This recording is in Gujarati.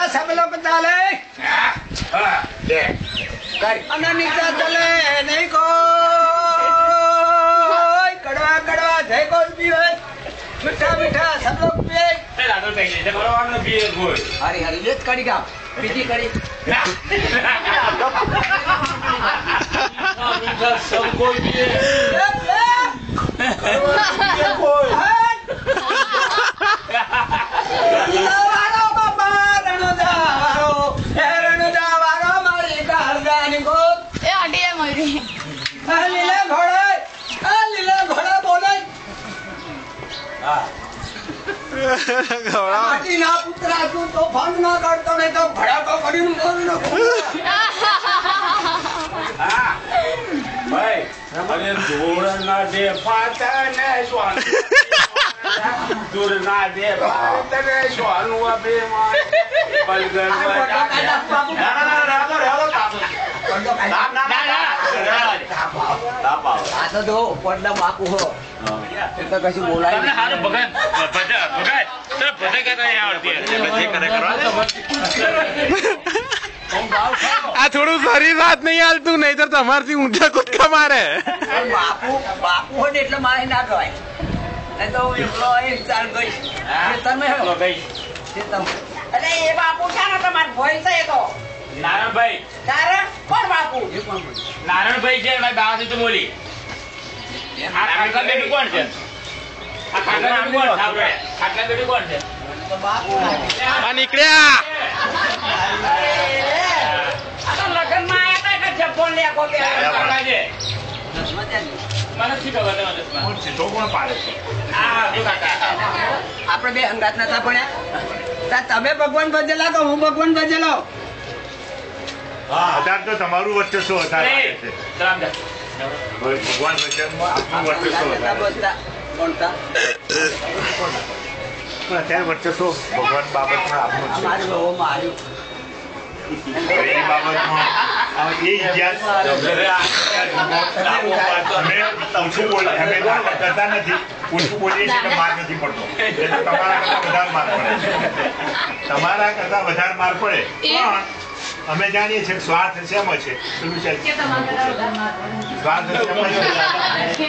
सब लोग चाले अनिता चले नहीं को कड़वा कड़वा जय को पिए मीठा मीठा सब लोग पिए हरी हरी ये कड़ी का पीजी कड़ी मीठा सब कोई पिए ना पुत्रा तू तो फंड ना करतो नहीं तो भड़ाको करी भाई अरे दूर ना दे पाता ने स्वान दूर ना दे पाता ने स्वान हुआ बेमान बलगन आता दो पडला बापू हो तो कशी बोलायला તમને હારું ભગત ભગત તો ભજે કરે આવડતી ભજે કરે કરવા આ થોડું શરીર સાથ નહીં હાલતું નહીં તો તમારથી ઊંચા કૂદકા મારે બાપુ બાપુ હોય ને એટલે મારે ના કહેવાય નહીં તો એકલો ચાલ ગઈ ખેતરમાં એકલો ગઈ ખેતરમાં અરે એ બાપુ છે ને તમારો ભોય છે એ તો નારાયણભાઈ તારા કોણ બાપુ નારાયણભાઈ છે મારી બાવાથી તો બોલી આ ખાટલા બેટી કોણ છે આ ખાટલા બેટી કોણ સાંભળે ખાટલા બેટી કોણ છે બાપુ આ નીકળ્યા આ તો લગ્નમાં આયા તા કે જબ્બોન લે કો કે કાકા છે મને શી ખબર તમને કોણ છે તો કોણ પાડે છે આ જો કાકા આપણે બે હંગાત નતા ભણ્યા તમે ભગવાન ભજેલા કે હું ભગવાન ભજેલો હા અત્યારે તો તમારું વર્ચસ્વ વધારે એ છે રામદાસ ભગવાન વચનમાં આપણું વર્ચસ્વ વધારે કોણતા પણ અત્યારે વર્ચસ્વ ભગવાન બાબતમાં આપણું છે મારું બહુ માર્યું એ બાબતમાં એ ઇતિહાસ અમે ઓછું બોલીએ અમે નાટક કરતા નથી ઓછું બોલીએ છીએ કે માર નથી પડતો એટલે તમારા કરતા વધારે માર પડે તમારા કરતા વધારે માર પડે પણ અમે જાણીએ છીએ કે સ્વાર્થ શેમાં છે પેલું છે સ્વાર્થ શેમાં છે સ્વાર્થ શેમાં છે?